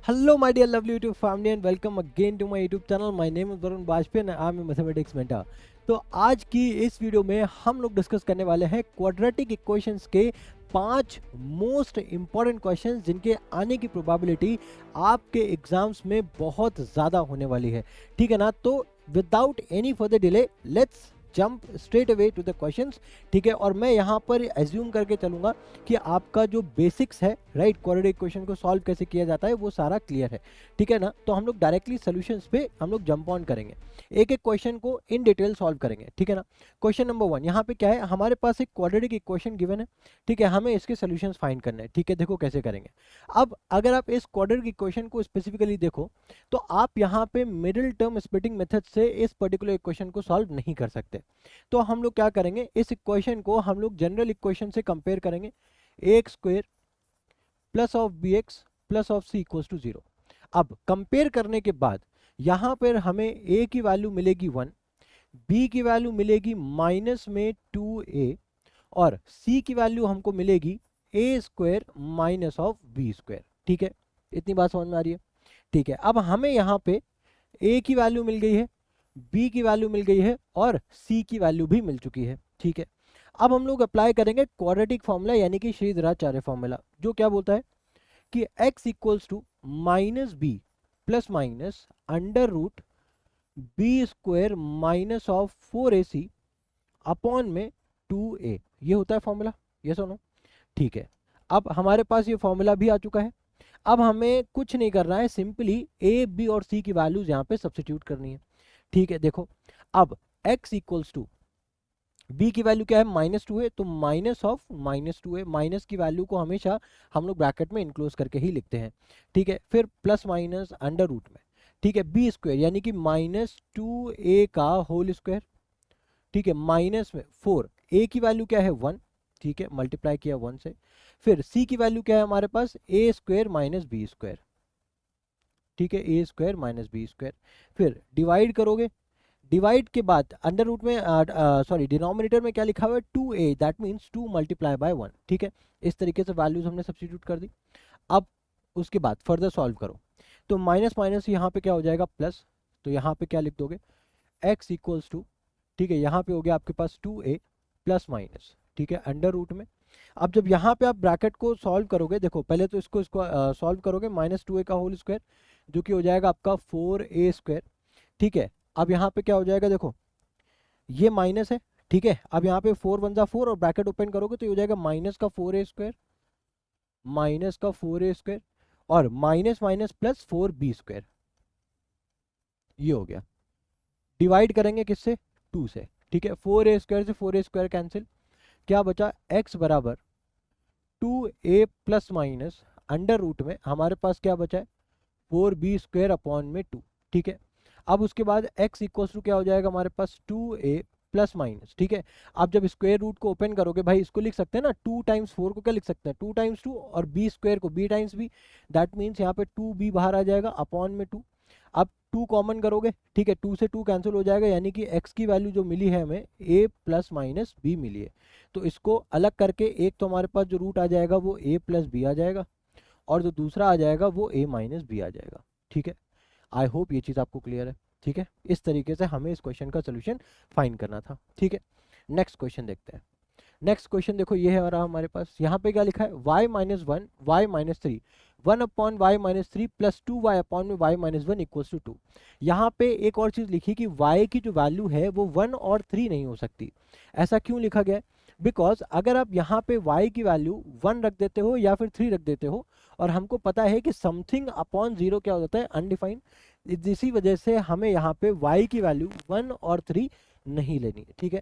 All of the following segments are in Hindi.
Hello, my dear lovely YouTube family, and welcome again to my YouTube channel. My name is Varun Bajpayee and I am a mathematics mentor. तो आज की इस वीडियो में हम लोग डिस्कस करने वाले हैं क्वाड्रेटिक इक्वेशंस के 5 मोस्ट इंपॉर्टेंट क्वेश्चंस जिनके आने की प्रोबेबिलिटी आपके एग्जाम्स में बहुत ज़्यादा होने वाली है। ठीक है ना? तो without any further delay let's jump straight away to the questions. ठीक है, और मैं यहाँ पर एज्यूम करके चलूंगा कि आपका जो बेसिक्स है, राइट, क्वाड्रेटिक इक्वेशन को सॉल्व कैसे किया जाता है वो सारा क्लियर है। ठीक है ना? तो हम लोग डायरेक्टली सॉल्यूशंस पे हम लोग जंप ऑन करेंगे, एक एक क्वेश्चन को इन डिटेल सॉल्व करेंगे। ठीक है ना? क्वेश्चन नंबर 1, यहाँ पे क्या है, हमारे पास एक क्वाड्रेटिक इक्वेशन गिवन है। ठीक है, हमें इसके सोल्यूशंस फाइंड करने हैं। ठीक है, देखो कैसे करेंगे। अब अगर आप इस क्वाड्रेटिक इक्वेशन को स्पेसिफिकली देखो तो आप यहाँ पे मिडिल टर्म स्प्लिटिंग मेथड से इस पर्टिकुलर इक्वेशन को सॉल्व नहीं कर सकते। तो हम लोग क्या करेंगे, इस इक्वेशन को हम लोग जनरल इक्वेशन से कंपेयर करेंगे, x square plus of b x plus of c equals to 0। अब कंपेयर करने के बाद यहां पर हमें ए की वैल्यू मिलेगी 1, बी की वैल्यू मिलेगी माइनस में 2a और सी की वैल्यू हमको मिलेगी a square minus of b square. ठीक है, इतनी बात समझ में आ रही है? ठीक है, अब हमें यहाँ पे ए की वैल्यू मिल गई है, बी की वैल्यू मिल गई है और सी की वैल्यू भी मिल चुकी है। ठीक है, अब हम लोग अप्लाई करेंगे क्वाड्रेटिक फॉर्मूला यानी कि श्रीधराचार्य फॉर्मूला, जो क्या बोलता है कि x equals to minus b plus minus under root b square minus of 4ac upon में 2a, ये होता है फॉर्मूला। ये सुनो, ठीक है, अब हमारे पास ये फॉर्मूला भी आ चुका है। अब हमें कुछ नहीं करना है, सिंपली ए बी और सी की वैल्यूज यहाँ पे सब्स्टिट्यूट करनी है। ठीक है, देखो अब x इक्वल्स टू बी की वैल्यू क्या है, -2 है, तो माइनस ऑफ -2 है। माइनस की वैल्यू को हमेशा हम लोग ब्रैकेट में इनक्लोज करके ही लिखते हैं। ठीक है, फिर प्लस माइनस अंडर रूट में, ठीक है, बी स्क्वायर यानी कि -2a का होल स्क्वायर, ठीक है, माइनस में 4, ए की वैल्यू क्या है 1, ठीक है, मल्टीप्लाई किया 1 से, फिर सी की वैल्यू क्या है हमारे पास, ए स्क्वायर माइनस बी स्क्वायर, ठीक है, ए स्क्वायर माइनस बी स्क्वायर, फिर डिवाइड करोगे, डिवाइड के बाद अंडर रूट में सॉरी डिनोमिनेटर में क्या लिखा हुआ है 2a, that means 2 multiply by 1। ठीक है, इस तरीके से वैल्यूज हमने सब्स्टिट्यूट कर दी। अब उसके बाद फर्दर सॉल्व करो, तो माइनस माइनस यहाँ पे क्या हो जाएगा प्लस, तो यहाँ पे क्या लिख दोगे, x इक्वल्स टू, ठीक है, यहाँ पे हो गया आपके पास 2a प्लस माइनस, ठीक है, अंडर रूट में। अब जब यहाँ पे आप ब्रैकेट को सॉल्व करोगे, देखो पहले तो इसको सॉल्व करोगे, -2a का होल स्क्वायर जो कि हो जाएगा आपका 4a स्क्वायर। ठीक है, अब यहाँ पे क्या हो जाएगा, देखो ये माइनस है, ठीक है, अब यहाँ पे 4 1 जा 4 और ब्रैकेट ओपन करोगे तो ये हो जाएगा माइनस का 4a स्क्वायर, माइनस का 4a स्क्वायर और minus minus plus 4b square, ये हो गया। डिवाइड करेंगे किससे, 2 से, ठीक है, 4a स्क्वायर से 4a स्क्वायर कैंसिल, क्या बचा, x बराबर 2a plus minus under root में हमारे पास क्या बचा है 4b स्क्वायर अपॉन में 2। ठीक है, अब उसके बाद x इक्वल्स टू क्या हो जाएगा हमारे पास 2a प्लस माइनस, ठीक है, अब जब स्क्वायर रूट को ओपन करोगे, भाई इसको लिख सकते हैं ना, 2 टाइम्स 4 को क्या लिख सकते हैं, 2 टाइम्स 2 और b स्क्वायर को b times b, that means यहाँ पे 2b बाहर आ जाएगा अपॉन में 2। अब 2 कॉमन करोगे, ठीक है, 2 से 2 कैंसिल हो जाएगा, यानी कि x की वैल्यू जो मिली है हमें a प्लस माइनस b मिली है। तो इसको अलग करके एक तो हमारे पास जो रूट आ जाएगा वो a प्लस बी आ जाएगा और जो दूसरा आ जाएगा वो a माइनस बी आ जाएगा। ठीक है, आई होप ये चीज़ आपको क्लियर है। ठीक है, इस तरीके से हमें इस क्वेश्चन का सोल्यूशन फाइंड करना था। ठीक है, नेक्स्ट क्वेश्चन देखते हैं। नेक्स्ट क्वेश्चन देखो, ये है हमारे पास, यहाँ पे क्या लिखा है, y minus 1 y minus 3 1 upon y minus 3 plus 2y upon में y माइनस 1 इक्वल्स टू 2। यहाँ पे एक और चीज़ लिखी कि y की जो वैल्यू है वो 1 और 3 नहीं हो सकती। ऐसा क्यों लिखा गया है, बिकॉज अगर आप यहाँ पे y की वैल्यू 1 रख देते हो या फिर 3 रख देते हो, और हमको पता है कि समथिंग अपॉन 0 क्या हो जाता है, अनडिफाइंड, इसी वजह से हमें यहाँ पे y की वैल्यू 1 और 3 नहीं लेनी है। ठीक है,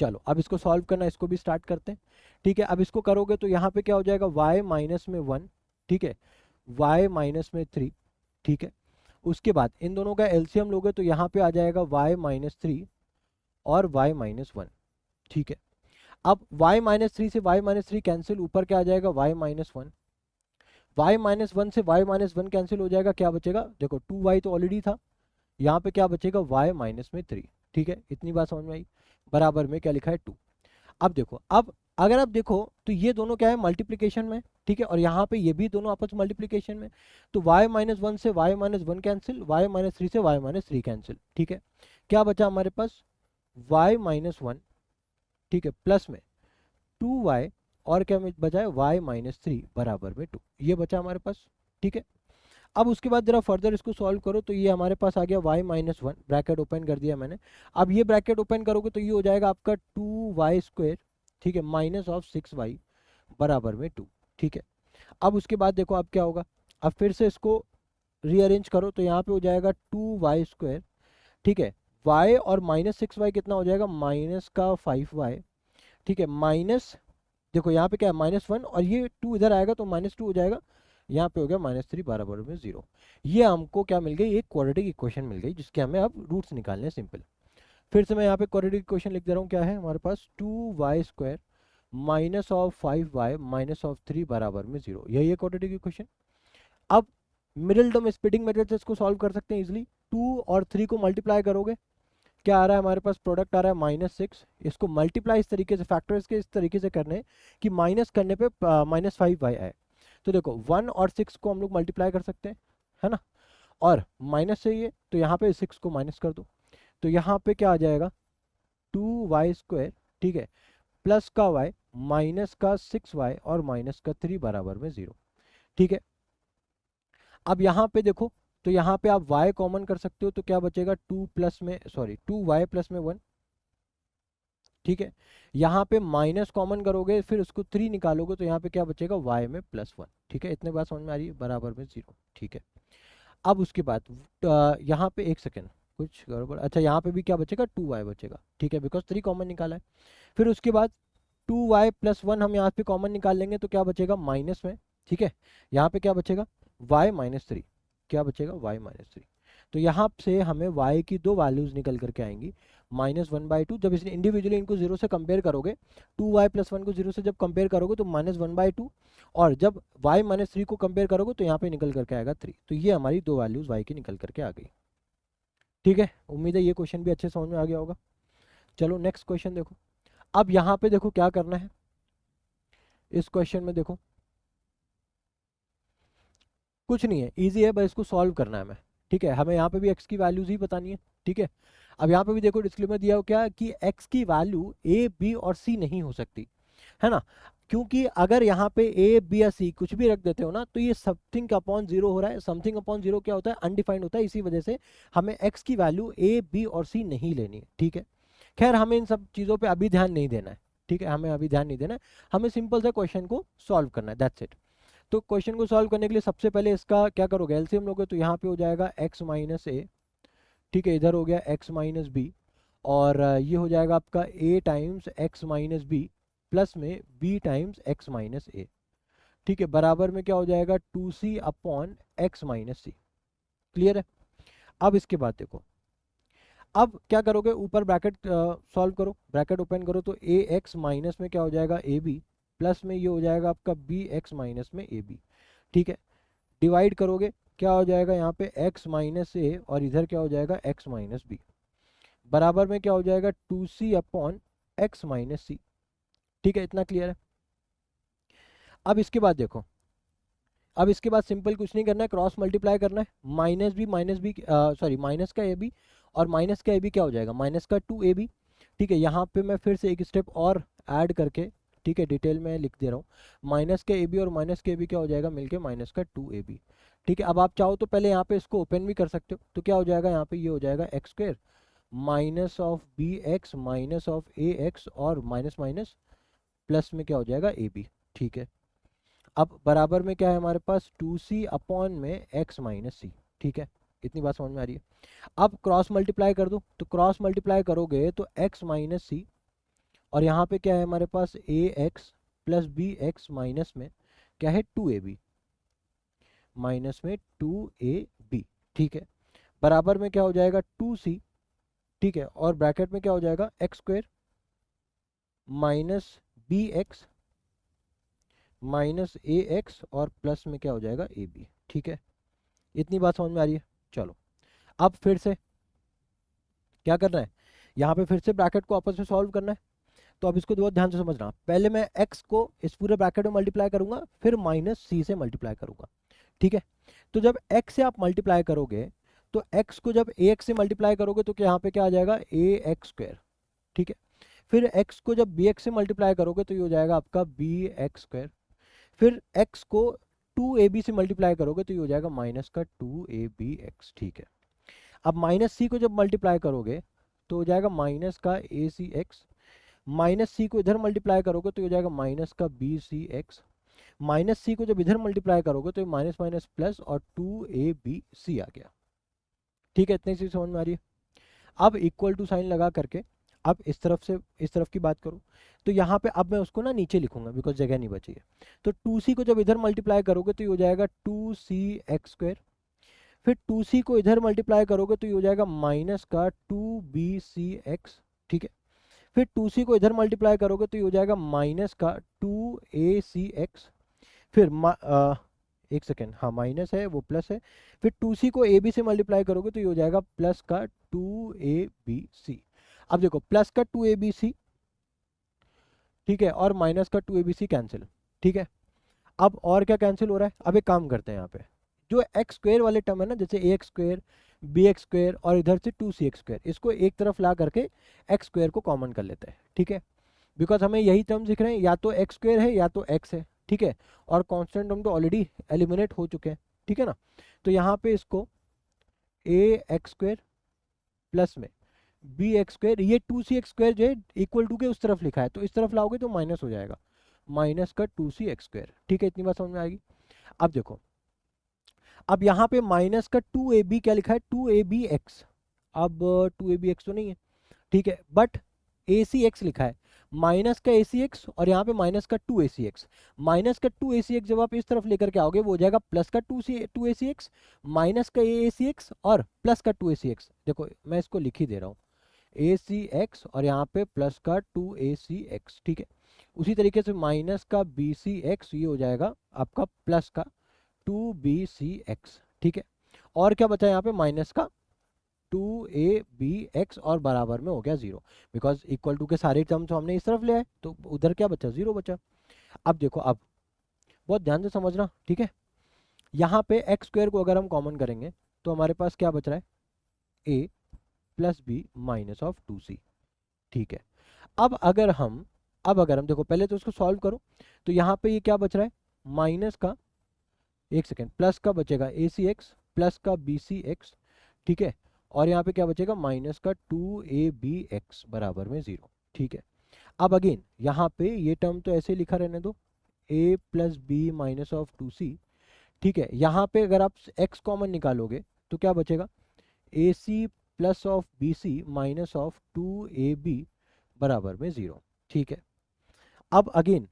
चलो अब इसको सॉल्व करना, इसको भी स्टार्ट करते हैं। ठीक है, अब इसको करोगे तो यहाँ पे क्या हो जाएगा, y माइनस में 1, ठीक है, y माइनस में 3, ठीक है, उसके बाद इन दोनों का एलसीएम लोगे तो यहाँ पे आ जाएगा y माइनस 3 और y माइनस 1। ठीक है, अब y माइनस 3 से y माइनस 3 कैंसिल, ऊपर क्या आ जाएगा y माइनस 1, y माइनस 1 से y माइनस 1 कैंसिल हो जाएगा, क्या बचेगा, देखो 2y तो ऑलरेडी था, यहाँ पे क्या बचेगा y माइनस में 3। ठीक है, इतनी बात समझ में आई, बराबर में क्या लिखा है 2। अब देखो, अब अगर आप देखो तो ये दोनों क्या है, मल्टीप्लीकेशन में, ठीक है, और यहाँ पे ये भी दोनों आपस में मल्टीप्लीकेशन में, तो y-1 से y-1 कैंसिल, y-3 से y-3 कैंसिल, ठीक है। क्या बचा हमारे पास, y-1, ठीक है, प्लस में 2y, और क्या बचा है, y-3 बराबर में 2, ये बचा हमारे पास, ठीक है। अब उसके बाद जरा फर्दर इसको सॉल्व करो, तो ये हमारे पास आ गया y-1, ब्रैकेट ओपन कर दिया मैंने। अब ये ब्रैकेट ओपन करोगे तो ये हो जाएगा आपका 2y², ठीक है, माइनस ऑफ 6y बराबर में 2, ठीक है। अब उसके बाद देखो अब क्या होगा, अब फिर से इसको रीअरेंज करो, तो यहाँ पे हो जाएगा 2y², ठीक है, y और -6y कितना हो जाएगा, -5y, ठीक है, माइनस, देखो यहाँ पे क्या है, -1, और ये 2 इधर आएगा तो -2 हो जाएगा, यहाँ पे हो गया -3 बराबर में 0। ये हमको क्या मिल गई, एक क्वाड्रेटिक इक्वेशन मिल गई, जिसके हमें अब रूट्स निकालने हैं सिंपल। फिर से मैं यहाँ पे क्वाड्रेटिक इक्वेशन लिख दे रहा हूँ, क्या है हमारे पास, 2y² minus of 5y minus of 3 बराबर में 0, यही है क्वाड्रेटिक इक्वेशन। अब मिडिल टर्म स्प्लिटिंग मेथड से इसको सॉल्व कर सकते हैं इजिली। 2 और 3 को मल्टीप्लाई करोगे, क्या आ रहा है हमारे पास, प्रोडक्ट आ रहा है -6, इसको मल्टीप्लाई इस तरीके से, फैक्टर्स के इस तरीके से करने कि माइनस करने पे -5y आए। तो देखो 1 और 6 को हम लोग मल्टीप्लाई कर सकते हैं, है ना, और माइनस चाहिए तो यहाँ पे 6 को माइनस कर दो, तो यहाँ पे क्या आ जाएगा, 2y², ठीक है, प्लस का y माइनस का 6y और माइनस का 3 बराबर में 0, ठीक है। अब यहाँ पे देखो, तो यहाँ पे आप y कॉमन कर सकते हो, तो क्या बचेगा, 2y प्लस में 1, ठीक है। यहाँ पे माइनस कॉमन करोगे, फिर उसको 3 निकालोगे, तो यहाँ पे क्या बचेगा, y में +1, ठीक है। इतने बात समझ में आ रही है, बराबर में 0, ठीक है। अब उसके बाद यहाँ पे एक सेकेंड, कुछ गड़बड़, अच्छा यहाँ पे भी क्या बचेगा, 2y बचेगा, ठीक है, बिकॉज 3 कॉमन निकाला है। फिर उसके बाद 2y+1 हम यहाँ पे कॉमन निकाल लेंगे, तो क्या बचेगा, माइनस में, ठीक है। यहाँ पे क्या बचेगा, y-3, क्या बचेगा, y-3। तो यहाँ से हमें y की दो वैल्यूज निकल करके आएंगी, -1/2, जब इसने इंडिविजुअली इनको 0 से कंपेयर करोगे, 2y+1 को 0 से जब कंपेयर करोगे तो -1/2, और जब y-3 को कंपेयर करोगे तो यहाँ पे निकल करके आएगा 3। तो ये हमारी दो वैल्यूज y की निकल करके आ गई, ठीक है। उम्मीद है ये क्वेश्चन भी अच्छे समझ में आ गया होगा। चलो नेक्स्ट क्वेश्चन देखो। अब यहाँ पे देखो क्या करना है, इस क्वेश्चन में देखो कुछ नहीं है, इजी है, बस इसको सॉल्व करना है हमें, ठीक है। हमें यहाँ पे भी x की वैल्यूज ही बतानी है, ठीक है। अब यहाँ पे भी देखो डिस्क्लेमर दिया हो क्या, कि x की वैल्यू a b और c नहीं हो सकती, है ना, क्योंकि अगर यहाँ पे a b या c कुछ भी रख देते हो ना, तो ये समथिंग अपॉन 0 हो रहा है। समथिंग अपॉन 0 क्या होता है, अनडिफाइंड होता है, इसी वजह से हमें x की वैल्यू a b और c नहीं लेनी है, ठीक है। खैर हमें इन सब चीज़ों पे अभी ध्यान नहीं देना है, ठीक है, हमें अभी ध्यान नहीं देना है, हमें सिंपल सा क्वेश्चन को सॉल्व करना है, दैट्स इट। तो क्वेश्चन को सॉल्व करने के लिए सबसे पहले इसका क्या करोगे, एलसीएम लोगे, तो यहाँ पे हो जाएगा x-a, ठीक है, इधर हो गया x-b, और ये हो जाएगा आपका a टाइम्स x-b प्लस में b टाइम्स x-a, ठीक है, बराबर में क्या हो जाएगा, 2c अपॉन x-c, क्लियर है। अब इसके बाद देखो, अब क्या करोगे, ऊपर ब्रैकेट सॉल्व करो, ब्रैकेट ओपन करो, तो ए एक्स माइनस में क्या हो जाएगा, ए बी, प्लस में ये हो जाएगा आपका बी एक्स माइनस में ए बी, ठीक है। डिवाइड करोगे, क्या हो जाएगा यहाँ पे x माइनस ए, और इधर क्या हो जाएगा x माइनस बी, बराबर में क्या हो जाएगा 2c अपॉन x माइनस सी, ठीक है, इतना क्लियर है। अब इसके बाद देखो, अब इसके बाद सिंपल कुछ नहीं करना है, क्रॉस मल्टीप्लाई करना है, माइनस बी सॉरी माइनस का ए बी, और माइनस का ए बी क्या हो जाएगा, माइनस का 2ab, ठीक है। यहाँ पे मैं फिर से एक स्टेप और ऐड करके, ठीक है, डिटेल में लिख दे रहा हूँ, माइनस के ए बी और माइनस के ए बी क्या हो जाएगा, मिलके माइनस का 2ab, ठीक है। अब आप चाहो तो पहले यहाँ पे इसको ओपन भी कर सकते हो, तो क्या हो जाएगा, यहाँ पे ये हो जाएगा x² minus of b x minus of a x, और माइनस माइनस प्लस में क्या हो जाएगा ए बी, ठीक है। अब बराबर में क्या है हमारे पास, 2c अपॉन में x माइनस सी, ठीक है, इतनी बात समझ में आ रही है। अब क्रॉस मल्टीप्लाई कर दो, तो क्रॉस मल्टीप्लाई करोगे तो x माइनस सी, और यहाँ पे क्या है हमारे पास a x plus b x minus में क्या है 2ab, माइनस में 2ab, ठीक है, बराबर में क्या हो जाएगा 2c, ठीक है, और ब्रैकेट में क्या हो जाएगा x² minus b x minus a x, और प्लस में क्या हो जाएगा ए बी, ठीक है, इतनी बात समझ में आ रही है। चलो अब फिर से क्या करना है, यहाँ पे फिर से ब्रैकेट को आपस में सॉल्व करना है, तो अब इसको बहुत ध्यान से समझना, पहले मैं x को इस पूरे ब्रैकेट में मल्टीप्लाई करूंगा, फिर माइनस c से मल्टीप्लाई करूंगा, ठीक है। तो जब x से आप मल्टीप्लाई करोगे, तो x को जब ax से मल्टीप्लाई करोगे तो यहाँ पे क्या आ जाएगा, ax स्क्वायर, ठीक है। फिर x को जब bx से मल्टीप्लाई करोगे तो ये हो जाएगा आपका bx स्क्वायर। फिर x को 2ab से मल्टीप्लाई करोगे तो ये हो जाएगा माइनस का 2abx, ठीक है। अब माइनस c को जब मल्टीप्लाई करोगे तो हो जाएगा माइनस का acx, माइनस c को इधर मल्टीप्लाई करोगे तो हो जाएगा माइनस का bcx, माइनस सी को जब इधर मल्टीप्लाई करोगे तो माइनस माइनस प्लस और 2abc आ गया, ठीक है। इतनी सी समझ में आ रही है। अब इक्वल टू साइन लगा करके अब इस तरफ से इस तरफ की बात करूं तो यहाँ पे अब मैं उसको ना नीचे लिखूंगा बिकॉज जगह नहीं बची है। तो 2c को जब इधर मल्टीप्लाई करोगे तो ये हो जाएगा 2cx स्क्वायर, फिर 2c को इधर मल्टीप्लाई करोगे तो ये हो जाएगा माइनस का 2bcx, ठीक है। फिर 2c को इधर मल्टीप्लाई करोगे तो ये हो जाएगा माइनस का 2acx, फिर एक सेकेंड, हाँ माइनस है वो प्लस है, फिर 2c को ab से मल्टीप्लाई करोगे तो ये हो जाएगा प्लस का 2abc। अब देखो प्लस का 2abc, ठीक है, और माइनस का 2abc कैंसिल, ठीक है। अब और क्या कैंसिल हो रहा है, अब एक काम करते हैं, यहाँ पे जो एक्स स्क्वेयर वाले टर्म है ना, जैसे a x square, b x square और इधर से 2c x स्क्वेयर, इसको एक तरफ ला करके एक्स स्क्वेयर को कॉमन कर लेते हैं, ठीक है। बिकॉज हमें यही टर्म दिख रहे हैं, या तो एक्स स्क्वेयर है या तो एक्स है, ठीक है। और कांस्टेंट टर्म तो ऑलरेडी एलिमिनेट हो चुके हैं, ठीक है ना। तो यहाँ पे इसको ए एक्स स्क्वेयर प्लस में बी एक्स स्क्वेयर, ये 2c x स्क्वेयर जो है इक्वल टू के उस तरफ लिखा है, तो इस तरफ लाओगे तो माइनस हो जाएगा, माइनस का 2c x स्क्वेयर, ठीक है। इतनी बात समझ में आएगी। अब देखो, अब यहाँ पे माइनस का 2ab क्या लिखा है, 2abx, अब 2abx तो नहीं है, ठीक है, बट acx लिखा है, माइनस का acx और यहाँ पे माइनस का 2acx, माइनस का 2acx जब आप इस तरफ लेकर के आओगे वो हो जाएगा प्लस का 2acx, माइनस का acx और प्लस का 2acx। देखो मैं इसको लिख ही दे रहा हूँ, acx और यहाँ पे प्लस का 2acx, ठीक है। उसी तरीके से माइनस का bcx, ये हो जाएगा आपका प्लस का 2bcx, ठीक है। और क्या बचा यहाँ पे, माइनस का 2abx और बराबर में हो गया 0, बिकॉज इक्वल टू के सारे टर्म्स हमने इस तरफ ले आए तो उधर क्या बचा, 0 बचा। अब देखो, अब बहुत ध्यान से समझना, ठीक है। यहाँ पे एक्स स्क्वायर को अगर हम कॉमन करेंगे तो हमारे पास क्या बच रहा है, a plus b minus of 2c, ठीक है। अब अगर हम देखो, पहले तो उसको सॉल्व करो, तो यहाँ पे ये क्या बच रहा है, माइनस का, एक सेकेंड, प्लस का बचेगा acx प्लस का bcx, ठीक है। और यहाँ पे क्या बचेगा, माइनस का 2abx बराबर में 0, ठीक है। अब अगेन यहाँ पे ये टर्म तो ऐसे लिखा रहने दो, a plus b minus of 2c, ठीक है। यहाँ पे अगर आप x कॉमन निकालोगे तो क्या बचेगा, ac plus of bc minus of 2ab बराबर में 0, ठीक है। अब अगेन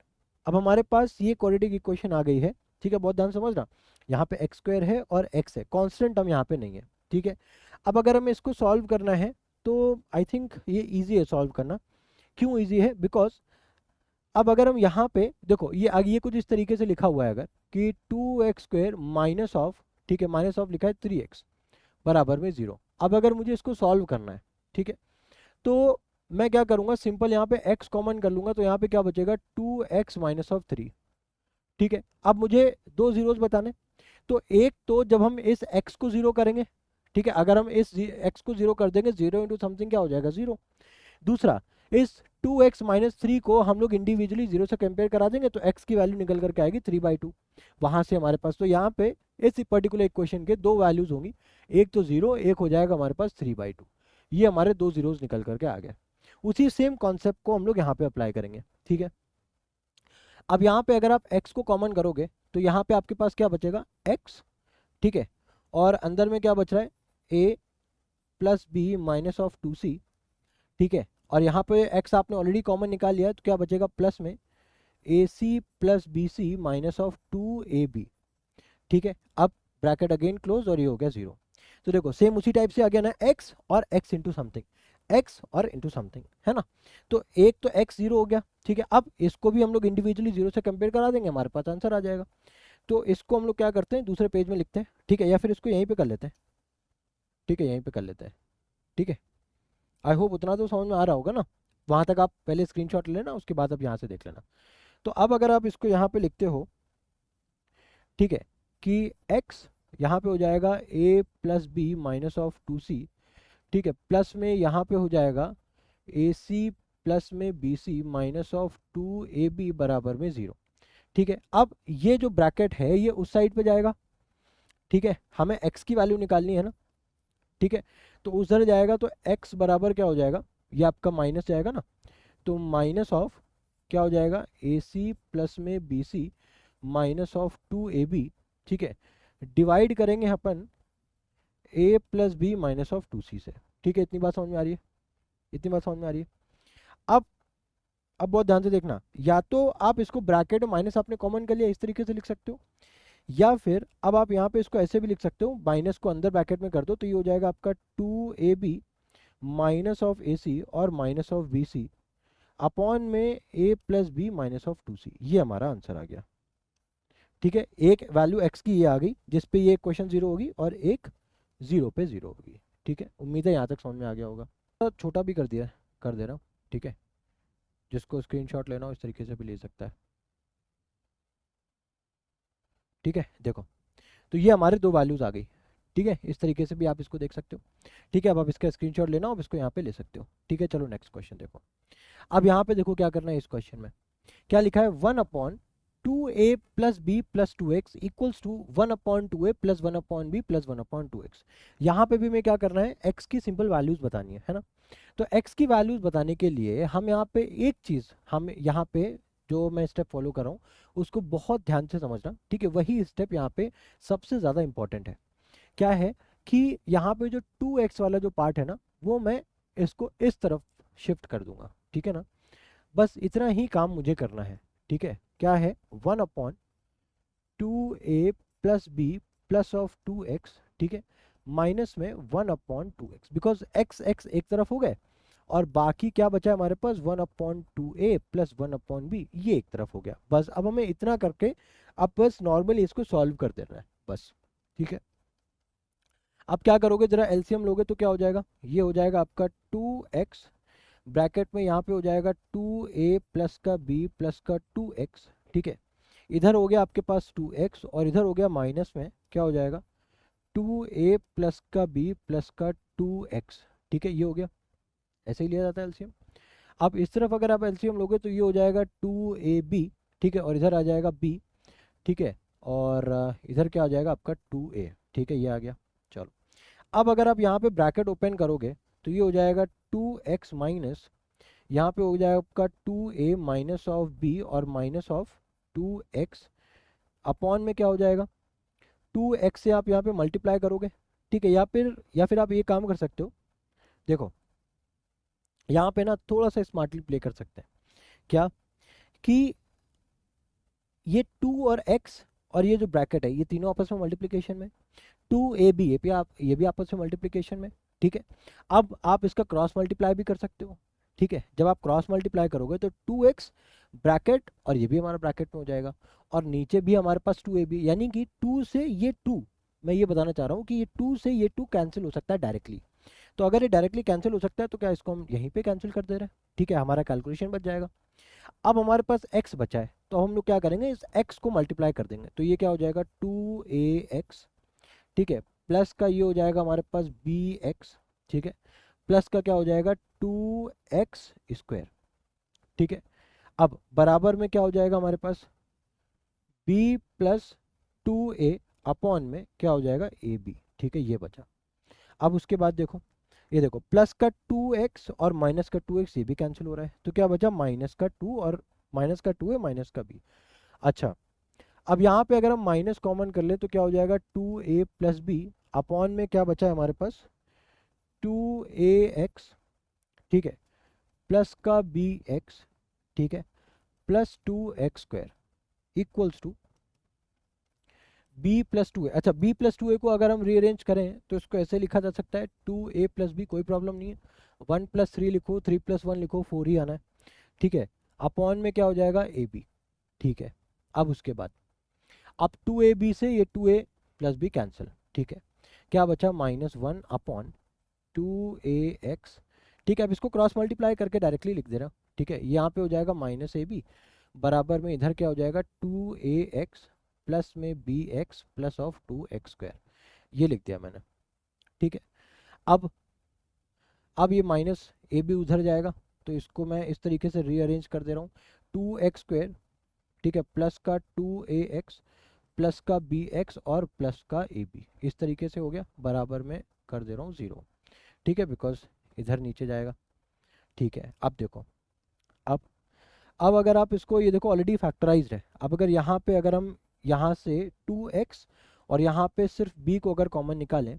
अब हमारे पास ये क्वाड्रेटिक इक्वेशन आ गई है, ठीक है। बहुत ध्यान समझना, यहाँ पे एक्स स्क्वायर है और एक्स है, कांस्टेंट टर्म यहाँ पे नहीं है, ठीक है। अब अगर हमें इसको सॉल्व करना है तो आई थिंक ये इजी है सॉल्व करना। क्यों इजी है, बिकॉज अब अगर हम यहाँ पे देखो, ये कुछ इस तरीके से लिखा हुआ है अगर कि 2x स्क्वायर माइनस ऑफ, ठीक है, माइनस ऑफ लिखा है 3x बराबर में 0। अब अगर मुझे इसको सॉल्व करना है, ठीक है, तो मैं क्या करूंगा, सिंपल यहाँ पे x कॉमन कर लूंगा, तो यहाँ पे क्या बचेगा, 2x माइनस ऑफ 3, ठीक है। अब मुझे दो जीरोस बताने, तो एक तो जब हम इस x को 0 करेंगे, ठीक है, अगर हम इस x को 0 कर देंगे, 0 इंटू समथिंग क्या हो जाएगा, 0। दूसरा, इस 2x माइनस 3 को हम लोग इंडिविजुअली 0 से कंपेयर करा देंगे तो x की वैल्यू निकल करके आएगी 3/2, वहां से हमारे पास, तो यहाँ पे इस पर्टिकुलर इक्वेशन के दो वैल्यूज होंगी, एक तो 0, एक हो जाएगा हमारे पास 3/2, ये हमारे दो जीरोस निकल करके आ गए। उसी सेम कॉन्सेप्ट को हम लोग यहाँ पे अप्लाई करेंगे, ठीक है। अब यहाँ पे अगर आप x को कॉमन करोगे तो यहाँ पे आपके पास क्या बचेगा, x, ठीक है, और अंदर में क्या बच रहा है, a plus b minus of 2c, ठीक है। और यहाँ पे x आपने ऑलरेडी कॉमन निकाल लिया है, तो क्या बचेगा, प्लस में ac plus b c minus of 2ab, ठीक है। अब ब्रैकेट अगेन क्लोज और ये हो गया 0। तो देखो सेम उसी टाइप से आ गया ना, x और x इंटू समथिंग, x और इंटू समथिंग, है ना। तो एक तो x 0 हो गया, ठीक है। अब इसको भी हम लोग इंडिविजुअली 0 से कंपेयर करा देंगे, हमारे पास आंसर आ जाएगा। तो इसको हम लोग क्या करते हैं, दूसरे पेज में लिखते हैं, ठीक है, या फिर इसको यहीं पे कर लेते हैं, ठीक है, यहीं पे कर लेते हैं, ठीक है। आई होप उतना तो समझ में आ रहा होगा ना। वहाँ तक आप पहले स्क्रीनशॉट ले लेना, उसके बाद आप यहाँ से देख लेना। तो अब अगर आप इसको यहाँ पे लिखते हो, ठीक है, कि x यहाँ पे हो जाएगा a plus b minus of 2c, ठीक है, प्लस में यहाँ पे हो जाएगा AC प्लस में BC माइनस ऑफ 2AB बराबर में 0। ठीक है, अब ये जो ब्रैकेट है ये उस साइड पे जाएगा, ठीक है, हमें x की वैल्यू निकालनी है ना, ठीक है, तो उधर जाएगा तो x बराबर क्या हो जाएगा, ये आपका माइनस जाएगा ना, तो माइनस ऑफ क्या हो जाएगा AC प्लस में BC माइनस ऑफ 2AB, ठीक है, डिवाइड करेंगे अपन A plus b minus of 2C से। ठीक है, इतनी बात समझ में आ रही है, इतनी बात समझ में आ रही है। अब अब बहुत ध्यान से देखना, या तो आप इसको ब्रैकेट माइनस आपने कॉमन कर लिया इस तरीके से लिख सकते हो, या फिर अब आप यहाँ पे इसको ऐसे भी लिख सकते हो, माइनस को अंदर ब्रैकेट में कर दो तो ये हो जाएगा आपका 2AB माइनस ऑफ AC और माइनस ऑफ BC अपॉन में A plus b minus of 2C। ये हमारा आंसर आ गया। ठीक है, एक वैल्यू x की ये आ गई जिस पे ये क्वेश्चन जीरो होगी और एक जीरो पे जीरो होगी। ठीक है, उम्मीद है यहाँ तक समझ में आ गया होगा। तो छोटा भी कर दिया है, कर दे रहा हूँ, ठीक है, जिसको स्क्रीनशॉट लेना हो इस तरीके से भी ले सकता है। ठीक है, देखो, तो ये हमारे दो वैल्यूज़ आ गई। ठीक है, इस तरीके से भी आप इसको देख सकते हो। ठीक है, अब आप इसका स्क्रीनशॉट लेना हो, अब इसको यहाँ पे ले सकते हो। ठीक है, चलो नेक्स्ट क्वेश्चन देखो। अब यहाँ पे देखो क्या करना है, इस क्वेश्चन में क्या लिखा है, 1/2a plus b plus 2x equals to 1/2a plus 1/b plus 1/2x। यहाँ पे भी मैं क्या करना है, x की सिंपल वैल्यूज बतानी है ना। तो x की वैल्यूज बताने के लिए हम यहाँ पे एक चीज़, हम यहाँ पे जो मैं स्टेप फॉलो कर रहा हूँ उसको बहुत ध्यान से समझना। ठीक है, वही स्टेप यहाँ पे सबसे ज़्यादा इंपॉर्टेंट है। क्या है कि यहाँ पे जो 2x वाला जो पार्ट है ना, वो मैं इसको इस तरफ शिफ्ट कर दूंगा। ठीक है ना, बस इतना ही काम मुझे करना है। ठीक है, क्या है, 1/2a plus b plus of 2x, ठीक है, माइनस में 1/2x, बिकॉज x एक तरफ हो गए और बाकी क्या बचा है हमारे पास, 1/2a प्लस 1/b, ये एक तरफ हो गया। बस अब हमें इतना करके अब बस नॉर्मली इसको सॉल्व कर देना है बस। ठीक है, अब क्या करोगे, जरा एलसीएम लोगे तो क्या हो जाएगा, ये हो जाएगा आपका 2x, ब्रैकेट में यहाँ पे हो जाएगा 2a प्लस का b प्लस का 2x। ठीक है, इधर हो गया आपके पास 2x और इधर हो गया माइनस में क्या हो जाएगा, 2a प्लस का b प्लस का 2x। ठीक है, ये हो गया, ऐसे ही लिया जाता है एलसीएम। अब इस तरफ अगर आप एलसीएम लोगे तो ये हो जाएगा 2ab, ठीक है, और इधर आ जाएगा b, ठीक है, और इधर क्या आ जाएगा आपका 2a। ठीक है, ये आ गया। चलो, अब अगर आप यहाँ पे ब्रैकेट ओपन करोगे तो ये हो जाएगा 2x माइनस, यहाँ पे हो जाएगा आपका 2a माइनस ऑफ b और माइनस ऑफ 2x अपॉन में क्या हो जाएगा, 2x से आप यहाँ पे मल्टीप्लाई करोगे। ठीक है, या फिर आप ये काम कर सकते हो, देखो यहाँ पे ना थोड़ा सा स्मार्टली प्ले कर सकते हैं। क्या कि ये 2 और x और ये जो ब्रैकेट है ये तीनों आपस में मल्टीप्लिकेशन में, 2ab ये भी आपस में मल्टीप्लिकेशन में। ठीक है, अब आप इसका क्रॉस मल्टीप्लाई भी कर सकते हो। ठीक है, जब आप क्रॉस मल्टीप्लाई करोगे तो 2x ब्रैकेट और ये भी हमारा ब्रैकेट में हो जाएगा और नीचे भी हमारे पास 2ab, यानी कि 2 से ये 2, मैं ये बताना चाह रहा हूँ कि ये 2 से ये 2 कैंसिल हो सकता है डायरेक्टली। तो अगर ये डायरेक्टली कैंसिल हो सकता है तो क्या इसको हम यहीं पे कैंसिल कर दे रहे हैं। ठीक है, हमारा कैलकुलेशन बच जाएगा। अब हमारे पास x बचा है तो हम लोग क्या करेंगे, इस x को मल्टीप्लाई कर देंगे तो ये क्या हो जाएगा 2ax, ठीक है, प्लस का ये हो जाएगा हमारे पास bx, ठीक है, प्लस का क्या हो जाएगा 2x स्क्वायर। ठीक है, अब बराबर में क्या हो जाएगा हमारे पास b प्लस 2a अपॉन में क्या हो जाएगा ab। ठीक है, ये बचा। अब उसके बाद देखो, ये देखो प्लस का 2x और माइनस का 2x ये भी कैंसिल हो रहा है तो क्या बचा माइनस का 2 और माइनस का 2 है माइनस का b। अच्छा, अब यहाँ पे अगर हम माइनस कॉमन कर ले तो क्या हो जाएगा 2a प्लस बी अपॉन में क्या बचा है हमारे पास 2ax, ठीक है, प्लस का bx, ठीक है, plus 2x square equals to b plus 2a। अच्छा, b प्लस 2a को अगर हम रीअरेंज करें तो इसको ऐसे लिखा जा सकता है 2a प्लस b, कोई प्रॉब्लम नहीं है, 1 प्लस 3 लिखो, 3 प्लस 1 लिखो, 4 ही आना है। ठीक है, अपॉन में क्या हो जाएगा ab। ठीक है, अब उसके बाद अब 2ab से ये 2a प्लस बी कैंसिल। ठीक है, क्या बचा -1 अपॉन 2ax, ठीक है, अब इसको क्रॉस मल्टीप्लाई करके डायरेक्टली लिख दे रहा हूँ। ठीक है, यहाँ पे हो जाएगा माइनस ए बी बराबर में इधर क्या हो जाएगा 2ax प्लस में bx प्लस ऑफ 2x², ये लिख दिया मैंने। ठीक है, अब ये माइनस ए बी उधर जाएगा, तो इसको मैं इस तरीके से रीअरेंज कर दे रहा हूँ। 2x², ठीक है, प्लस का 2ax प्लस का bx और प्लस का ab, इस तरीके से हो गया, बराबर में कर दे रहा हूँ 0। ठीक है, बिकॉज इधर नीचे जाएगा। ठीक है, अब देखो, अब अगर आप इसको, ये देखो ऑलरेडी फैक्टराइज्ड है। अब अगर यहाँ पे अगर हम यहाँ से 2x और यहाँ पे सिर्फ b को अगर कॉमन निकालें,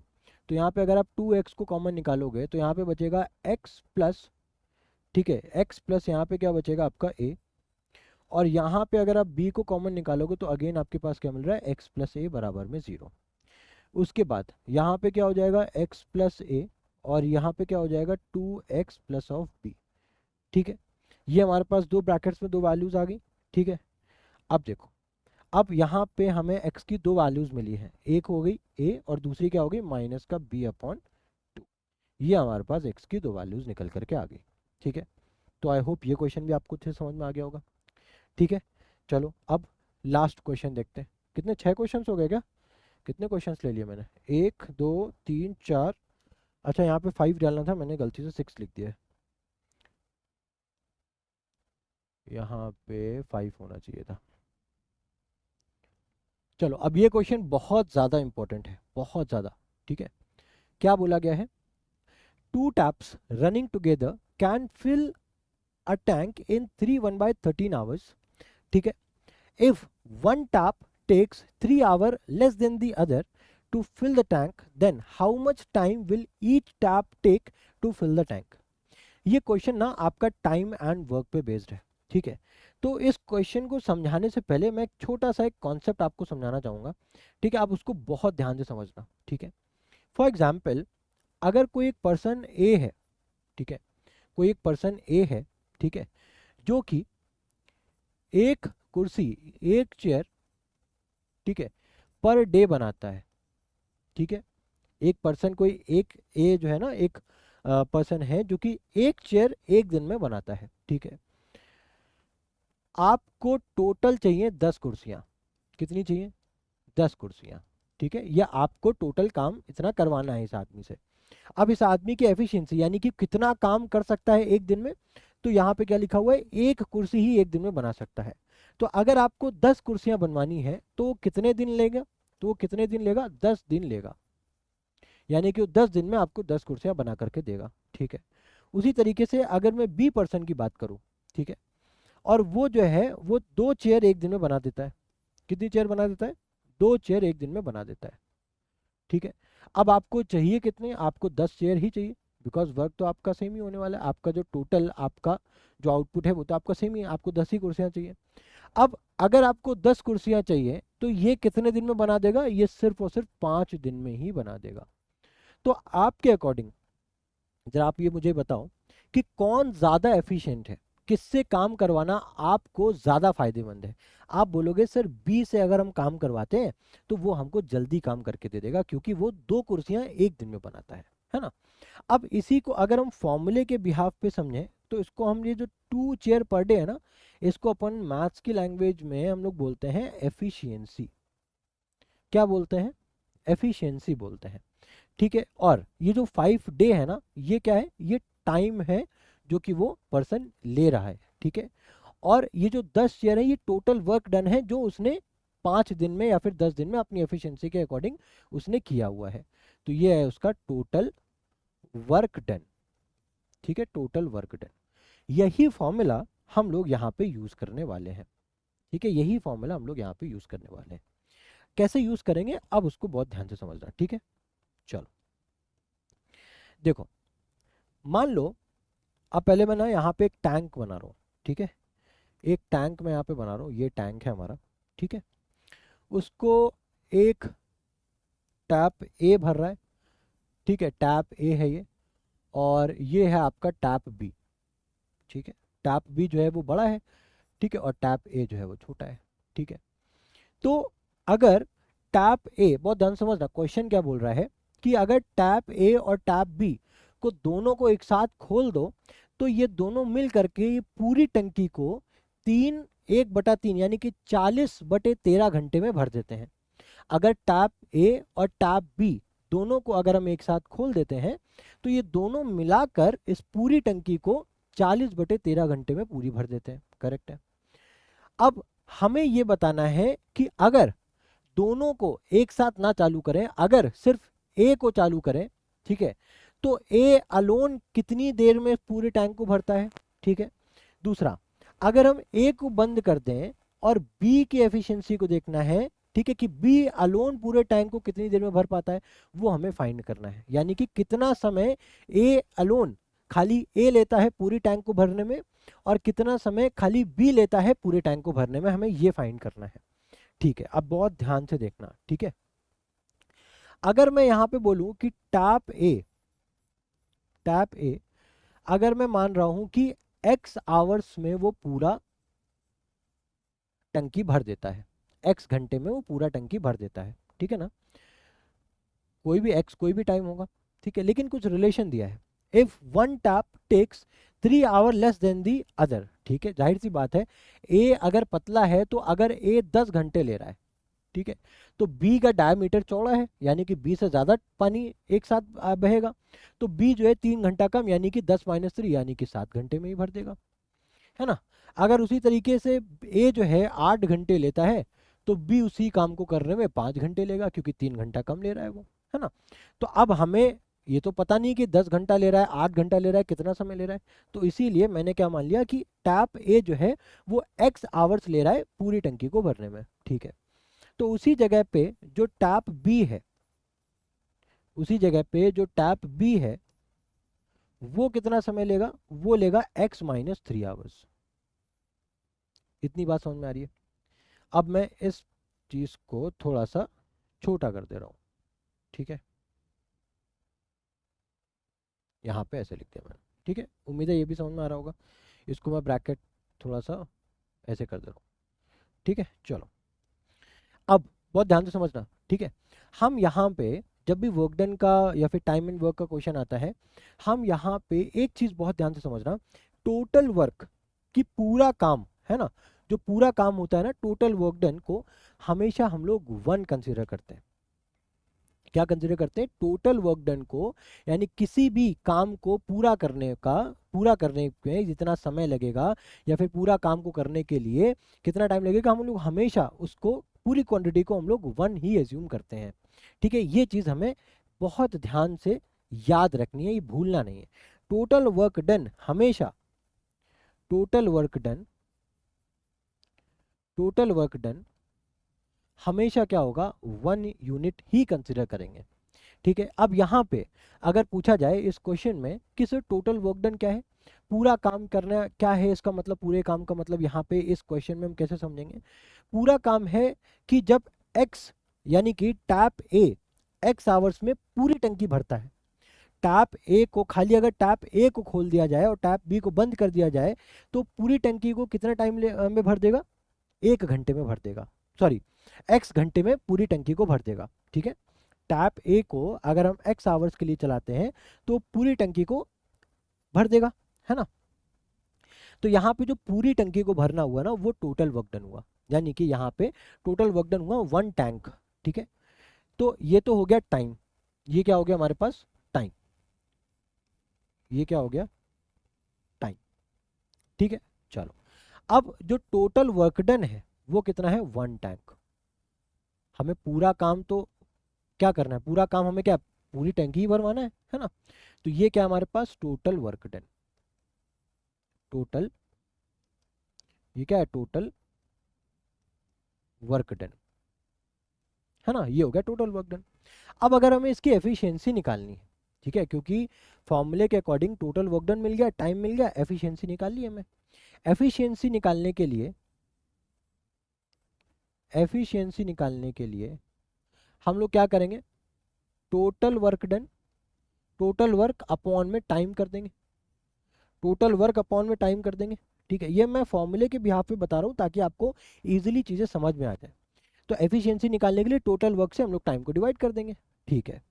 तो यहाँ पे अगर आप 2x को कॉमन निकालोगे तो यहाँ पे बचेगा x प्लस, ठीक है, x प्लस यहाँ पे क्या बचेगा आपका a, और यहाँ पे अगर आप b को कॉमन निकालोगे तो अगेन आपके पास क्या मिल रहा है x प्लस a बराबर में 0। उसके बाद यहाँ पे क्या हो जाएगा x प्लस a और यहाँ पे क्या हो जाएगा 2x प्लस ऑफ b। ठीक है, ये हमारे पास दो ब्रैकेट्स में दो वैल्यूज आ गई। ठीक है, अब देखो, अब यहाँ पे हमें x की दो वैल्यूज मिली हैं, एक हो गई a और दूसरी क्या हो गई माइनस का b/2। ये हमारे पास x की दो वैल्यूज निकल करके आ गई। ठीक है, तो आई होप ये क्वेश्चन भी आपको अच्छे से समझ में आ गया होगा। ठीक है, चलो अब लास्ट क्वेश्चन देखते हैं। कितने, 6 क्वेश्चन हो गए क्या? कितने क्वेश्चंस ले लिए मैंने? 1 2 3 4, अच्छा यहाँ पे 5 डालना था, मैंने गलती से 6 लिख दिया है, यहाँ पे 5 होना चाहिए था। चलो, अब ये क्वेश्चन बहुत ज़्यादा इंपॉर्टेंट है, बहुत ज़्यादा। ठीक है, क्या बोला गया है? 2 taps running together can fill a tank in 3 1/13 hours. ठीक है, if one tap takes 3 hours less than the other to fill the tank, then how much time will each tap take to fill the tank? ये क्वेश्चन ना आपका टाइम एंड वर्क पे बेस्ड है। ठीक है, तो इस क्वेश्चन को समझाने से पहले मैं एक छोटा सा एक कॉन्सेप्ट आपको समझाना चाहूँगा। ठीक है, आप उसको बहुत ध्यान से समझना। ठीक है, फॉर एग्जाम्पल, अगर कोई एक पर्सन ए है, ठीक है, कोई एक पर्सन ए है, ठीक है, जो कि एक कुर्सी, एक चेयर, ठीक है, पर डे बनाता है। ठीक है, एक पर्सन, कोई एक ए जो है ना, एक पर्सन है जो कि एक चेयर एक दिन में बनाता है। ठीक है, आपको टोटल चाहिए 10 कुर्सियां। कितनी चाहिए? 10 कुर्सियां। ठीक है, या आपको टोटल काम इतना करवाना है इस आदमी से। अब इस आदमी की एफिशिएंसी यानी कि कितना काम कर सकता है एक दिन में, तो यहाँ पे क्या लिखा हुआ है, एक कुर्सी ही एक दिन में बना सकता है। तो अगर आपको 10 कुर्सियां बनवानी है तो वो कितने दिन लेगा? तो वो कितने दिन लेगा? 10 दिन लेगा, यानी कि वो 10 दिन में आपको 10 कुर्सियां बना करके देगा। ठीक है, उसी तरीके से अगर मैं बी पर्सन की बात करूं, ठीक है, और वो जो है वो 2 चेयर एक दिन में बना देता है। कितनी चेयर बना देता है? 2 चेयर एक दिन में बना देता है। ठीक है, अब आपको चाहिए कितने? आपको 10 चेयर ही चाहिए, बिकॉज वर्क तो आपका सेम ही होने वाला है। आपका जो टोटल आपका जो आउटपुट है वो तो आपका सेम ही है, आपको 10 ही कुर्सियां चाहिए। अब अगर आपको 10 कुर्सियां चाहिए तो ये कितने दिन में बना देगा? ये सिर्फ और सिर्फ 5 दिन में ही बना देगा। तो आपके अकॉर्डिंग जरा आप ये मुझे बताओ कि कौन ज़्यादा एफिशिएंट है, किससे काम करवाना आपको ज़्यादा फायदेमंद है? आप बोलोगे सर बी से अगर हम काम करवाते हैं तो वो हमको जल्दी काम करके दे देगा, क्योंकि वो 2 कुर्सियां एक दिन में बनाता है ना। अब इसी को अगर हम फॉर्मूले के बिहाफ पे समझें तो इसको हम, ये जो 2 चेयर पर डे है ना, इसको अपन मैथ्स की लैंग्वेज में हम लोग बोलते हैं एफिशिएंसी। क्या बोलते हैं? एफिशिएंसी बोलते हैं। ठीक है, और ये जो 5 डे है ना, ये क्या है? ये टाइम है जो कि वो पर्सन ले रहा है। ठीक है, और ये जो 10 शेयर है ये टोटल वर्क डन है जो उसने 5 दिन में या फिर 10 दिन में अपनी एफिशिएंसी के अकॉर्डिंग उसने किया हुआ है। तो ये है उसका टोटल वर्क डन। ठीक है, टोटल वर्क डन। यही फॉर्मूला हम लोग यहाँ पे यूज करने वाले हैं। ठीक है, यही फॉर्मूला हम लोग यहाँ पे यूज करने वाले हैं। कैसे यूज करेंगे अब उसको बहुत ध्यान से समझना। ठीक है, चलो देखो, मान लो अब पहले मैं ना यहाँ पे एक टैंक बना रहा हूँ। ठीक है, एक टैंक मैं यहाँ पे बना रहा हूँ, ये टैंक है हमारा। ठीक है, उसको एक टैप ए भर रहा है। ठीक है, टैप ए है ये, और ये है आपका टैप बी। ठीक है, टैप बी जो है वो बड़ा है, ठीक है, और टैप ए जो है वो छोटा है। ठीक है, तो अगर टैप ए, बहुत ध्यान समझना क्वेश्चन क्या बोल रहा है कि अगर टैप ए और टैप बी इसको दोनों को एक साथ खोल दो तो ये दोनों मिल करके ये पूरी टंकी को 1/3 यानी कि 40/13 घंटे में भर देते हैं। अगर टैप ए और टैप बी दोनों को अगर हम एक साथ खोल देते हैं तो ये दोनों मिलाकर इस पूरी टंकी को 40/13 घंटे में पूरी भर देते हैं। करेक्ट है। अब हमें ये बताना है कि अगर दोनों को एक साथ ना चालू करें, अगर सिर्फ ए को चालू करें, ठीक है, तो ए अलोन कितनी देर में पूरे टैंक को भरता है। ठीक है। दूसरा, अगर हम ए को बंद कर दें और बी की एफिशिएंसी को देखना है, ठीक है, कि बी अलोन पूरे टैंक को कितनी देर में भर पाता है, वो हमें फाइंड करना है। यानी कि कितना समय ए अलोन खाली ए लेता है पूरी टैंक को भरने में और कितना समय खाली बी लेता है पूरे टैंक को भरने में, हमें ये फाइंड करना है। ठीक है। अब बहुत ध्यान से देखना। ठीक है। अगर मैं यहां पे बोलूं कि टैप ए अगर मैं मान रहा हूं कि x आवर्स में वो पूरा टंकी भर देता है, x घंटे में वो पूरा टंकी भर देता है। ठीक है ना, कोई भी x कोई भी टाइम होगा। ठीक है। लेकिन कुछ रिलेशन दिया है, if one tap takes 3 hour less than the other. ठीक है, जाहिर सी बात है, ए अगर पतला है तो अगर ए 10 घंटे ले रहा है, ठीक है, तो बी का डायमीटर चौड़ा है यानी कि बी से ज्यादा पानी एक साथ बहेगा, तो बी जो है 3 घंटा कम यानी कि 10 - 3 यानी कि 7 घंटे में ही भर देगा, है ना। अगर उसी तरीके से ए जो है 8 घंटे लेता है तो बी उसी काम को करने में 5 घंटे लेगा क्योंकि 3 घंटा कम ले रहा है वो, है ना। तो अब हमें ये तो पता नहीं कि 10 घंटा ले रहा है, 8 घंटा ले रहा है, कितना समय ले रहा है, तो इसीलिए मैंने क्या मान लिया कि टैप ए जो है वो x आवर्स ले रहा है पूरी टंकी को भरने में। ठीक है। तो उसी जगह पे जो टैप बी है, उसी जगह पे जो टैप बी है वो कितना समय लेगा, वो लेगा x - 3 आवर्स। इतनी बात समझ में आ रही है। अब मैं इस चीज को थोड़ा सा छोटा कर दे रहा हूं। ठीक है, यहाँ पे ऐसे लिख दिया मैंने। ठीक है, उम्मीद है ये भी समझ में आ रहा होगा। इसको मैं ब्रैकेट थोड़ा सा ऐसे कर दे रहा हूँ। ठीक है, चलो अब बहुत ध्यान से समझना। ठीक है, हम यहाँ पे जब भी वर्क डन का या फिर टाइम एंड वर्क का क्वेश्चन आता है, हम यहाँ पे एक चीज बहुत ध्यान से समझना, टोटल वर्क की पूरा काम, है ना, जो पूरा काम होता है ना, टोटल वर्क डन को हमेशा हम लोग 1 कंसीडर करते हैं। क्या कंसीडर करते हैं, टोटल वर्क डन को, यानी किसी भी काम को पूरा करने में जितना समय लगेगा या फिर पूरा काम को करने के लिए कितना टाइम लगेगा, हम लोग हमेशा उसको पूरी क्वांटिटी को हम लोग 1 ही एज्यूम करते हैं। ठीक है, ये चीज हमें बहुत ध्यान से याद रखनी है, ये भूलना नहीं है। टोटल वर्क डन हमेशा, टोटल वर्क डन हमेशा क्या होगा, 1 यूनिट ही कंसिडर करेंगे। ठीक है। अब यहाँ पे अगर पूछा जाए इस क्वेश्चन में कि सर टोटल वर्क डन क्या है, पूरा काम करना क्या है, इसका मतलब पूरे काम का मतलब यहाँ पे इस क्वेश्चन में हम कैसे समझेंगे, पूरा काम है कि जब x यानी कि टैप ए x आवर्स में पूरी टंकी भरता है, टैप ए को खाली अगर टैप ए को खोल दिया जाए और टैप बी को बंद कर दिया जाए तो पूरी टंकी को कितना टाइम में भर देगा, 1 घंटे में भर देगा, सॉरी x घंटे में पूरी टंकी को भर देगा। ठीक है, टैप ए को अगर हम x आवर्स के लिए चलाते हैं तो पूरी टंकी को भर देगा, है ना। तो यहाँ पे जो पूरी टंकी को भरना हुआ ना वो टोटल वर्क डन हुआ, यानी कि यहाँ पे टोटल वर्क डन हुआ 1 टैंक। ठीक है, तो ये तो हो गया टाइम, ये क्या हो गया हमारे पास टाइम, ये क्या हो गया टाइम। ठीक है, चलो अब जो टोटल वर्क डन है वो कितना है, 1 टैंक। हमें पूरा काम तो क्या करना है, पूरा काम हमें क्या पूरी टंकी ही भरवाना है ना। तो ये क्या हमारे पास टोटल वर्क डन, टोटल ये क्या है, टोटल वर्क डन, है ना, ये हो गया टोटल वर्क डन। अब अगर हमें इसकी एफिशिएंसी निकालनी है, ठीक है, क्योंकि फॉर्मूले के अकॉर्डिंग टोटल वर्क डन मिल गया, टाइम मिल गया, एफिशिएंसी निकाल ली हमें। एफिशिएंसी निकालने के लिए, एफिशिएंसी निकालने के लिए हम लोग क्या करेंगे, total work done, total work upon में टाइम कर देंगे, टोटल वर्क अपॉन में टाइम कर देंगे। ठीक है, ये मैं फॉर्मूले के बिहाफ पे बता रहा हूँ ताकि आपको इजीली चीज़ें समझ में आ जाए। तो एफिशिएंसी निकालने के लिए टोटल वर्क से हम लोग टाइम को डिवाइड कर देंगे। ठीक है,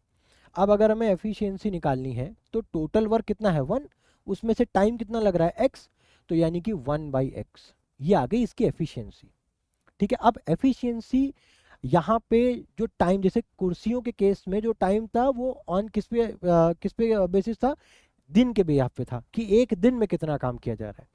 अब अगर हमें एफिशिएंसी निकालनी है तो टोटल वर्क कितना है 1, उसमें से टाइम कितना लग रहा है x, तो यानी कि 1/x, ये आ गई इसकी एफिशिएंसी। ठीक है, अब एफिशिएंसी यहाँ पे जो टाइम, जैसे कुर्सियों के केस में जो टाइम था वो ऑन किस पे बेसिस था, दिन के बिहाफ पे था, कि एक दिन में कितना काम किया जा रहा है।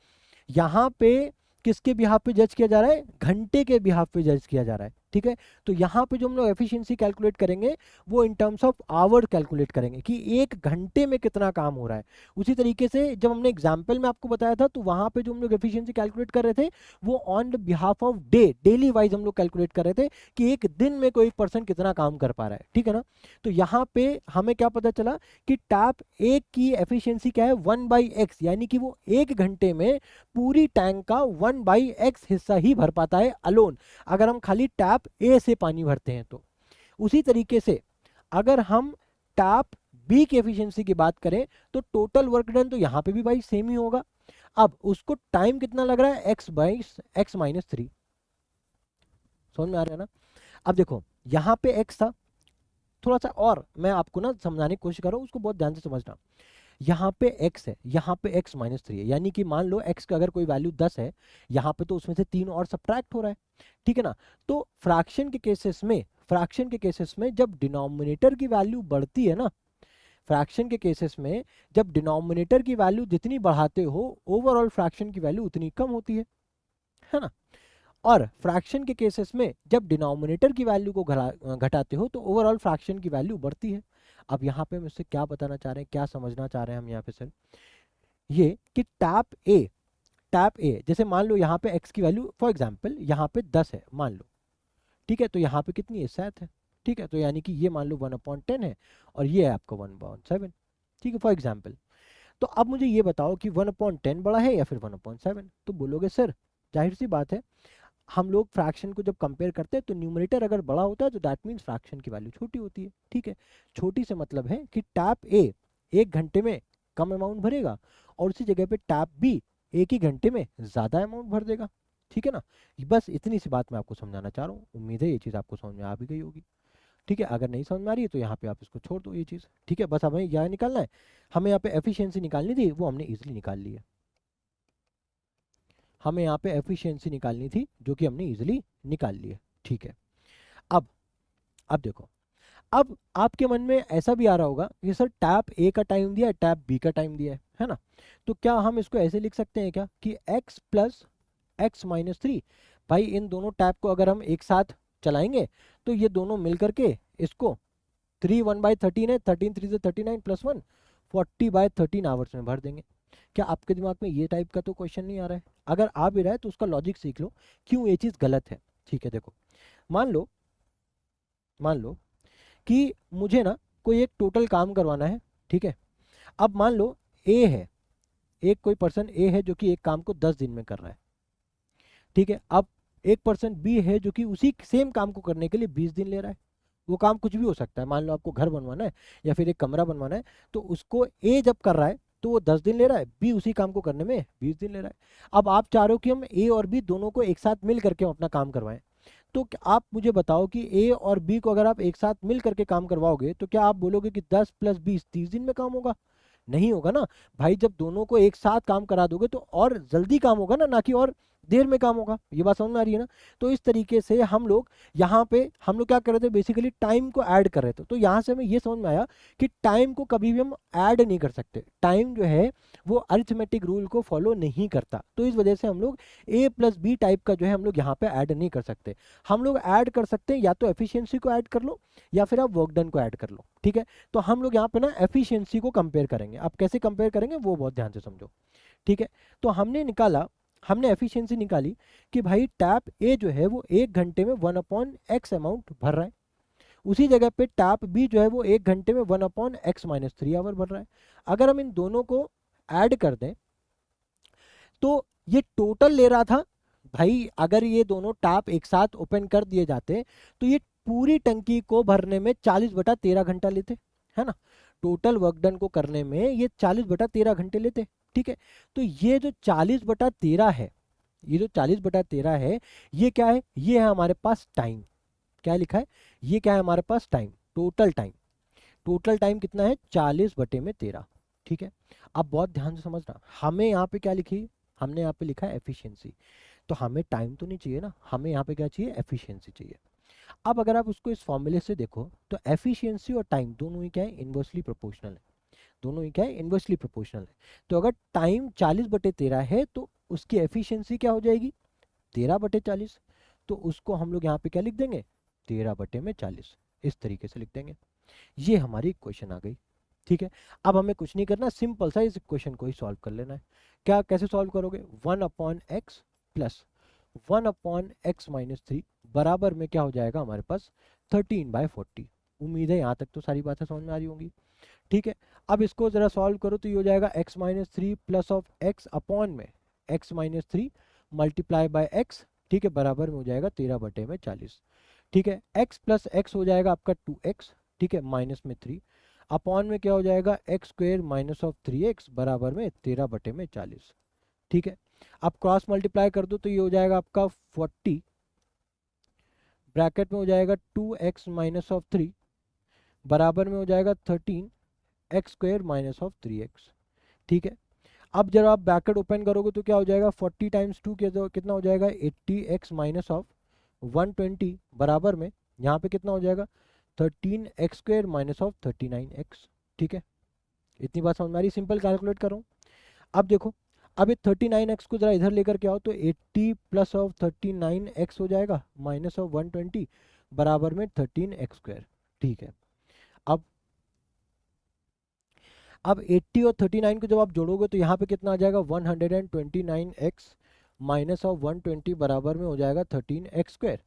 यहाँ पे किसके बिहाफ पे जज किया जा रहा है, घंटे के बिहाफ पे जज किया जा रहा है। ठीक है, तो यहाँ पे जो हम लोग एफिशिएंसी कैलकुलेट करेंगे वो in terms of hour calculate करेंगे कि एक घंटे में कितना काम हो रहा है। उसी तरीके से जब हमने एग्जाम्पल में आपको बताया था तो वहाँ पे जो हम लोग एफिशिएंसी कैलकुलेट कर रहे थे वो on behalf of day, daily wise हम लोग कैलकुलेट कर रहे थे कि एक दिन में कोई पर्सन कितना काम कर पा रहा है। ठीक है ना, तो यहाँ पे हमें क्या पता चला कि टैप एक की एफिशिएंसी क्या है 1/x, यानी कि वो एक घंटे में पूरी टैंक का 1/x हिस्सा ही भर पाता है अलोन, अगर हम खाली टैप ए से पानी भरते हैं तो। उसी तरीके से अगर हम टैप बी की एफिशिएंसी की बात करें तो टोटल वर्क डन तो यहां पे भी भाई सेम ही होगा। अब उसको टाइम कितना लग रहा है x/x-3, समझ में आ रहा है ना। अब देखो यहां पे x था, थोड़ा सा और मैं आपको ना समझाने की कोशिश कर रहा हूं, उसको बहुत ध्यान से समझना। यहाँ पे x है, यहाँ पे x-3 है, यानी कि मान लो x का अगर कोई वैल्यू 10 है, यहाँ पे तो उसमें से 3 और सब्ट्रैक्ट हो रहा है। ठीक है ना, तो फ्रैक्शन के केसेस में जब डिनोमिनेटर की वैल्यू बढ़ती है ना, फ्रैक्शन के केसेस में जब डिनोमिनेटर की वैल्यू जितनी बढ़ाते हो ओवरऑल फ्रैक्शन की वैल्यू उतनी कम होती है ना। और फ्रैक्शन के केसेस में जब डिनोमिनेटर की वैल्यू को घटाते हो तो ओवरऑल फ्रैक्शन की वैल्यू बढ़ती है। अब यहाँ पे मुझसे क्या बताना चाह रहे हैं, क्या समझना चाह रहे हैं हम यहाँ पे सर, ये कि टैप ए जैसे मान लो यहाँ पे x की वैल्यू फॉर एग्जांपल यहाँ पे 10 है मान लो। ठीक है, तो यहाँ पे कितनी है 7 है। ठीक है, तो यानी कि ये मान लो 1/10 है और ये है आपका 1/7। ठीक है, फॉर एग्जाम्पल। तो अब मुझे ये बताओ कि 1/10 बड़ा है या फिर 1/7, तो बोलोगे सर जाहिर सी बात है, हम लोग फ्रैक्शन को जब कंपेयर करते हैं तो न्यूमरेटर अगर बड़ा होता है तो दैट मीन्स फ्रैक्शन की वैल्यू छोटी होती है। ठीक है, छोटी से मतलब है कि टैप ए एक घंटे में कम अमाउंट भरेगा और उसी जगह पे टैप बी एक ही घंटे में ज़्यादा अमाउंट भर देगा। ठीक है ना, बस इतनी सी बात मैं आपको समझाना चाह रहा हूँ, उम्मीद है ये चीज़ आपको समझ में आ भी गई होगी। ठीक है, अगर नहीं समझ में आ रही है तो यहाँ पे आप इसको छोड़ दो ये चीज़। ठीक है, बस हमें यह निकालना है, हमें यहाँ पे एफिशिएंसी निकालनी थी, वो हमने इजीली निकाल ली है। हमें यहाँ पे एफिशिएंसी निकालनी थी जो कि हमने इजीली निकाल ली है। ठीक है, अब देखो, अब आपके मन में ऐसा भी आ रहा होगा कि सर टैप ए का टाइम दिया है, टैप बी का टाइम दिया है ना, तो क्या हम इसको ऐसे लिख सकते हैं क्या कि x + x-3, भाई इन दोनों टैप को अगर हम एक साथ चलाएंगे तो ये दोनों मिल करके इसको 3 1/13 है, 13 3 से 39 + 1 40/13 आवर्स में भर देंगे। क्या आपके दिमाग में ये टाइप का तो क्वेश्चन नहीं आ रहा है? अगर आ भी रहा है तो उसका लॉजिक सीख लो क्यों ये चीज़ गलत है। ठीक है, देखो मान लो कि मुझे ना कोई एक टोटल काम करवाना है। ठीक है, अब मान लो ए है, एक कोई पर्सन ए है जो कि एक काम को 10 दिन में कर रहा है। ठीक है, अब एक पर्सन बी है जो कि उसी सेम काम को करने के लिए 20 दिन ले रहा है। वो काम कुछ भी हो सकता है, मान लो आपको घर बनवाना है या फिर एक कमरा बनवाना है, तो उसको ए जब कर रहा है तो वो 10 दिन ले रहा है, बी उसी काम को करने में 20 दिन ले रहा है। अब आप चाह रहे हो कि हम ए और बी दोनों को एक साथ मिल करके हम अपना काम करवाएं, तो आप मुझे बताओ कि ए और बी को अगर आप एक साथ मिल करके काम करवाओगे तो क्या आप बोलोगे कि 10 + 20 30 दिन में काम होगा? नहीं होगा ना भाई, जब दोनों को एक साथ काम करा दोगे तो और जल्दी काम होगा ना कि और देर में काम होगा। ये बात समझ में आ रही है ना। तो इस तरीके से हम लोग यहाँ पे हम लोग क्या कर रहे थे, बेसिकली टाइम को ऐड कर रहे थे। तो यहाँ से हमें ये समझ में आया कि टाइम को कभी भी हम ऐड नहीं कर सकते, टाइम जो है वो अरिथमेटिक रूल को फॉलो नहीं करता। तो इस वजह से हम लोग a + b टाइप का जो है हम लोग यहाँ पे ऐड नहीं कर सकते। हम लोग ऐड कर सकते हैं या तो एफिशिएंसी को ऐड कर लो या फिर आप वर्क डन को ऐड कर लो। ठीक है, तो हम लोग यहाँ पे ना एफिशिएंसी को कंपेयर करेंगे। आप कैसे कंपेयर करेंगे वो बहुत ध्यान से समझो। ठीक है, तो हमने एफिशिएंसी निकाली कि भाई टैप ए जो है वो एक घंटे में 1/x अमाउंट भर रहा है, उसी जगह पे टैप बी जो है वो एक घंटे में 1/x-3 आवर भर रहा है। अगर हम इन दोनों को ऐड कर दें तो ये टोटल ले रहा था भाई, अगर ये दोनों टैप एक साथ ओपन कर दिए जाते तो ये पूरी टंकी को भरने में 40/13 घंटा लेते, है ना। टोटल वर्क डन को करने में ये 40/13 घंटे लेते। ठीक है, तो ये जो 40/13 है, ये जो 40/13 है ये क्या है, ये है हमारे पास टाइम। क्या लिखा है, ये क्या है हमारे पास time, total time. Total time कितना है 40/13। ठीक है, अब बहुत ध्यान से समझना, हमें यहाँ पे क्या लिखी, हमने यहाँ पे लिखा है एफिशिएंसी, तो हमें टाइम तो नहीं चाहिए ना, हमें यहाँ पे क्या चाहिए, एफिशिएंसी चाहिए। अब अगर आप उसको इस फॉर्मूले से देखो तो एफिशिएंसी और टाइम दोनों ही क्या है, इन्वर्सली प्रोपोर्शनल है, दोनों ही क्या है, इन्वर्सली प्रोपोर्शनल है। तो अगर टाइम 40/13 है तो उसकी एफिशिएंसी क्या हो जाएगी, 13/40। तो उसको हम लोग यहाँ पे क्या लिख देंगे, 13/40, इस तरीके से लिख देंगे। ये हमारी इक्वेशन आ गई। ठीक है, अब हमें कुछ नहीं करना, सिंपल सा इस इक्वेशन को ही सॉल्व कर लेना है। क्या, कैसे सॉल्व करोगे, 1/x प्लस 1/x-3 बराबर में क्या हो जाएगा हमारे पास, 13/40। उम्मीद है यहाँ तक तो सारी बातें समझ में आ रही होंगी। ठीक है, अब इसको जरा सॉल्व करो तो ये हो जाएगा x-3 plus of x upon में x-3 मल्टीप्लाई बाय x, ठीक है, बराबर में हो जाएगा 13/40। ठीक है, x प्लस x हो जाएगा आपका 2x, ठीक है, माइनस में 3 अपॉन में क्या हो जाएगा x square minus of 3x बराबर में 13/40। ठीक है, अब क्रॉस मल्टीप्लाई कर दो तो ये हो जाएगा आपका 40, ब्रैकेट में हो जाएगा 2x माइनस ऑफ 3 बराबर में हो जाएगा 13x square minus of 3x। ठीक है, अब जब आप ब्रैकेट ओपन करोगे तो क्या हो जाएगा, 40 टाइम्स 2 कितना हो जाएगा, 80x माइनस ऑफ 120 बराबर में यहाँ पे कितना हो जाएगा, 13x square minus of 39x। ठीक है, इतनी बात समझ में आ रही, सिंपल कैलकुलेट कर रहा हूँ। अब देखो, अब ये 39x को जरा इधर लेकर के आओ तो 80 प्लस ऑफ 39x हो जाएगा माइनस ऑफ 120 बराबर में 13x स्क्वायर। ठीक है, अब 80 और 39 को जब आप जोड़ोगे तो यहाँ पे कितना आ जाएगा, 129x माइनस ऑफ 120 बराबर में हो जाएगा 13x स्क्वायर।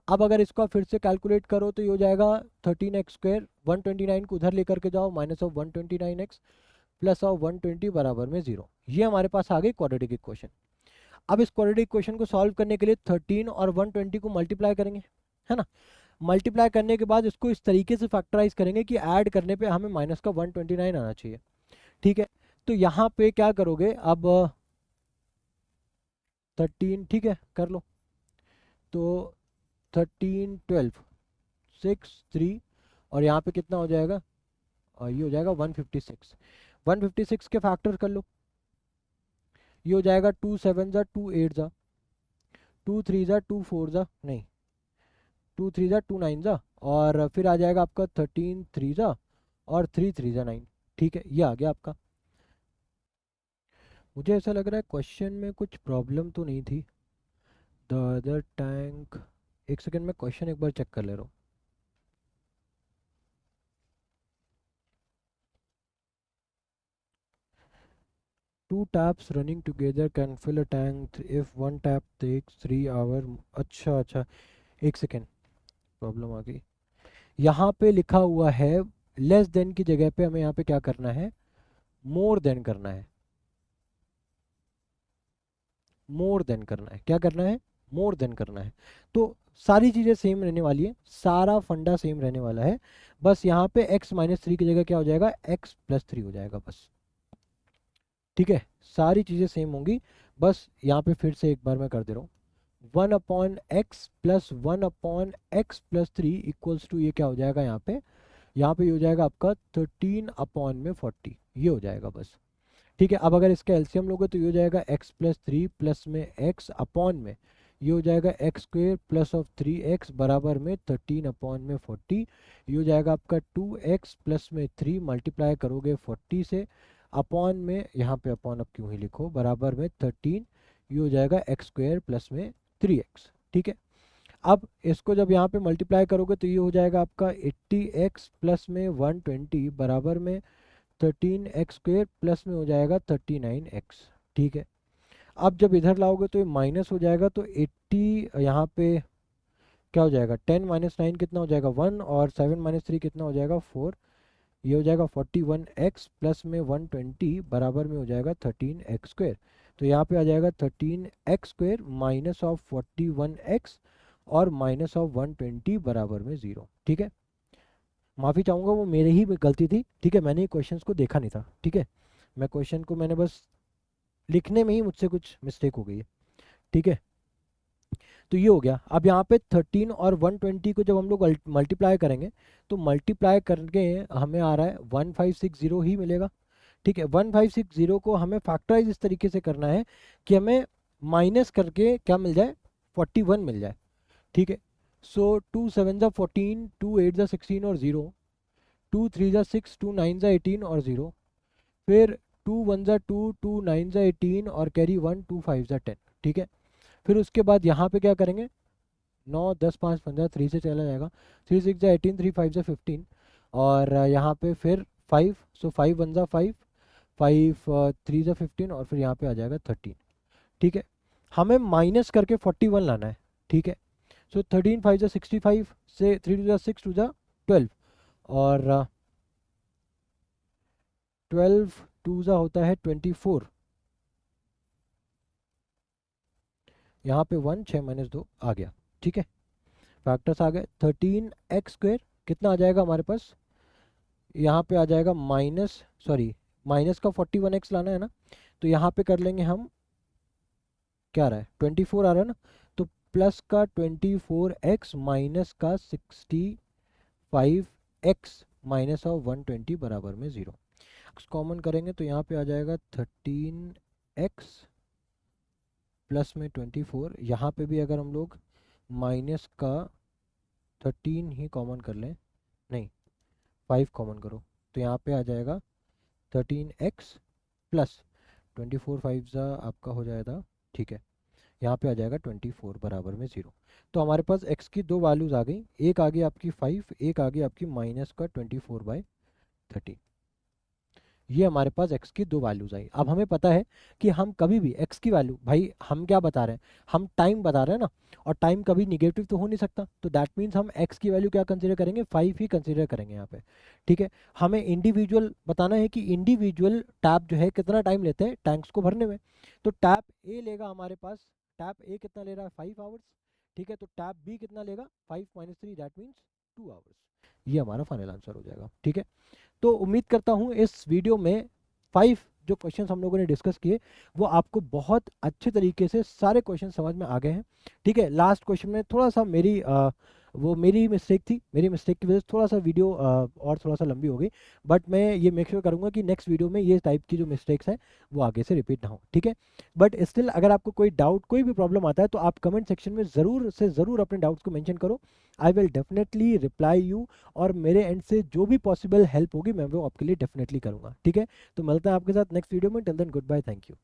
अब अगर इसको आप फिर से कैलकुलेट करो तो ये हो जाएगा 13x स्क्वायर, 129 को उधर लेकर के जाओ minus of 129x plus of 120 बराबर में 0। ये हमारे पास आ गई क्वाड्रेटिक इक्वेशन। अब इस क्वाड्रेटिक इक्वेशन को सॉल्व करने के लिए 13 और 120 को मल्टीप्लाई करेंगे, है ना। मल्टीप्लाई करने के बाद इसको इस तरीके से फैक्टराइज करेंगे कि ऐड करने पे हमें माइनस का 129 आना चाहिए। ठीक है, तो यहाँ पे क्या करोगे, अब 13, ठीक है कर लो, तो 13 12 6 3 और यहाँ पे कितना हो जाएगा, और ये हो जाएगा 156। 156 के फैक्टर कर लो, ये हो जाएगा 2 7 जा 2 8 जा 2 3 जा 2 4 जा नहीं 2 3 जा 2 9 जा, और फिर आ जाएगा आपका 13 3 जा और 3 3 जा 9। ठीक है, ये आ गया आपका। मुझे ऐसा लग रहा है क्वेश्चन में कुछ प्रॉब्लम तो नहीं थी। द अदर टैंक, एक सेकंड में क्वेश्चन एक बार चेक कर ले रहा हूँ। Two taps running together can fill a tank if one tap takes 3 hour. अच्छा अच्छा, एक सेकेंड, प्रॉब्लम आ गई। यहाँ पे लिखा हुआ है लेस देन की जगह पे हमें यहाँ पे क्या करना है, मोर देन करना है। मोर देन करना है, क्या करना है, मोर देन करना है। तो सारी चीज़ें सेम रहने वाली है, सारा फंडा सेम रहने वाला है, बस यहाँ पे x-3 की जगह क्या हो जाएगा, x+3 हो जाएगा बस। ठीक है, सारी चीज़ें सेम होंगी, बस यहाँ पे फिर से एक बार मैं कर दे रहा हूँ, 1/x plus 1/x+3 equals to ये क्या हो जाएगा, यहाँ पे ये हो जाएगा आपका 13/40, ये हो जाएगा बस। ठीक है, अब अगर इसका एलसीएम लोगे तो ये हो जाएगा x+3 प्लस में x अपॉन में ये हो जाएगा x square plus of 3x बराबर में 13/40। ये हो जाएगा आपका 2x प्लस में 3 मल्टीप्लाई करोगे 40 से अपॉन में, यहाँ पे अपॉन अब क्यों ही लिखो, बराबर में 13, ये हो जाएगा x स्क्वेयर प्लस में 3x। ठीक है, अब इसको जब यहाँ पे मल्टीप्लाई करोगे तो ये हो जाएगा आपका 80x प्लस में 120 बराबर में 13x स्क्वेयर प्लस में हो जाएगा 39x। ठीक है, अब जब इधर लाओगे तो ये माइनस हो जाएगा, तो 80 यहाँ पे क्या हो जाएगा, 10 माइनस 9 कितना हो जाएगा 1, और 7 माइनस 3 कितना हो जाएगा 4, ये हो जाएगा 41x प्लस में 120 बराबर में हो जाएगा 13x स्क्वेयर। तो यहाँ पे आ जाएगा 13x square minus of 41x और माइनस ऑफ 120 बराबर में 0। ठीक है, माफ़ी चाहूँगा, वो मेरे ही गलती थी। ठीक है, मैंने क्वेश्चंस को देखा नहीं था। ठीक है, मैं क्वेश्चन को मैंने बस लिखने में ही मुझसे कुछ मिस्टेक हो गई है। ठीक है, तो ये हो गया। अब यहाँ पे 13 और 120 को जब हम लोग मल्टीप्लाई करेंगे तो मल्टीप्लाई करके हमें आ रहा है 1560 ही मिलेगा। ठीक है, 1560 को हमें फैक्टराइज इस तरीके से करना है कि हमें माइनस करके क्या मिल जाए, 41 मिल जाए। ठीक है, सो 2 7 ज़ा 14, 2 8 ज़ा 16 और 0, 2 3 ज़ा 6, 2 9 ज़ा 18 और 0, फिर 2 1 ज़ा 2, 2 9 ज़ा 18 और कैरी 1, 2 5 ज़ा 10। ठीक है, फिर उसके बाद यहाँ पे क्या करेंगे, 9 10 5 15, 3 से चला जाएगा, 3 6 ज़ा 18, 3 5 ज़ा 15 और यहाँ पे फिर 5, सो 5 1 ज़ा 5, 5 3 ज़ा 15 और फिर यहाँ पे आ जाएगा 13। ठीक है, हमें माइनस करके 41 लाना है। ठीक है, सो 13 5 ज़ा 65 से 3 2 ज़ा 6 2 ज़ा 12 और 12 2 ज़ा होता है 24, यहाँ पे 1 6 माइनस 2 आ गया। ठीक है, फैक्टर्स आ गए। 13x² कितना आ जाएगा हमारे पास, यहाँ पे आ जाएगा माइनस का 41x लाना है ना, तो यहाँ पे कर लेंगे हम, क्या आ रहा है 24 आ रहा है ना, तो प्लस का 24x माइनस का 65x माइनस ऑफ 120 बराबर में 0। कॉमन करेंगे तो यहाँ पे आ जाएगा 13x प्लस में 24, यहाँ पे भी अगर हम लोग माइनस का 13 ही कॉमन कर लें, नहीं 5 कॉमन करो, तो यहाँ पे आ जाएगा 13x प्लस 24 5 ज़ा आपका हो जाएगा। ठीक है, यहाँ पे आ जाएगा 24 बराबर में 0। तो हमारे पास x की दो वैल्यूज़ आ गई, एक आ गई आपकी 5, एक आ गई आपकी माइनस का 24/13। ये हमारे पास x की दो वैल्यूज़ आई। अब हमें पता है कि हम कभी भी x की वैल्यू, भाई हम क्या बता रहे हैं, हम टाइम बता रहे हैं ना, और टाइम कभी निगेटिव तो हो नहीं सकता, तो दैट मीन्स हम x की वैल्यू क्या कंसीडर करेंगे, 5 ही कंसीडर करेंगे यहाँ पे। ठीक है, हमें इंडिविजुअल बताना है कि इंडिविजुअल टैप जो है कितना टाइम लेते हैं टैंक्स को भरने में। तो टैप ए लेगा हमारे पास, टैप ए कितना ले रहा है 5 आवर्स। ठीक है, तो टैप बी कितना लेगा 5 - 3 दैट मीन्स 2 आवर्स। ये हमारा फाइनल आंसर हो जाएगा। ठीक है, तो उम्मीद करता हूँ इस वीडियो में 5 जो क्वेश्चंस हम लोगों ने डिस्कस किए वो आपको बहुत अच्छे तरीके से सारे क्वेश्चन समझ में आ गए हैं। ठीक है, लास्ट क्वेश्चन में थोड़ा सा वो मेरी मिस्टेक थी, मेरी मिस्टेक की वजह से थोड़ा सा वीडियो और थोड़ा सा लंबी हो गई, बट मैं ये मेक श्योर करूँगा कि नेक्स्ट वीडियो में ये टाइप की जो मिस्टेक्स हैं वो आगे से रिपीट ना हो। ठीक है, बट स्टिल अगर आपको कोई डाउट, कोई भी प्रॉब्लम आता है तो आप कमेंट सेक्शन में ज़रूर से ज़रूर अपने डाउट्स को मेंशन करो। I will definitely reply you, और मेरे एंड से जो भी पॉसिबल हेल्प होगी मैं वो आपके लिए डेफिनेटली करूँगा। ठीक है, तो मिलते हैं आपके साथ नेक्स्ट वीडियो में। Till then good bye, thank you.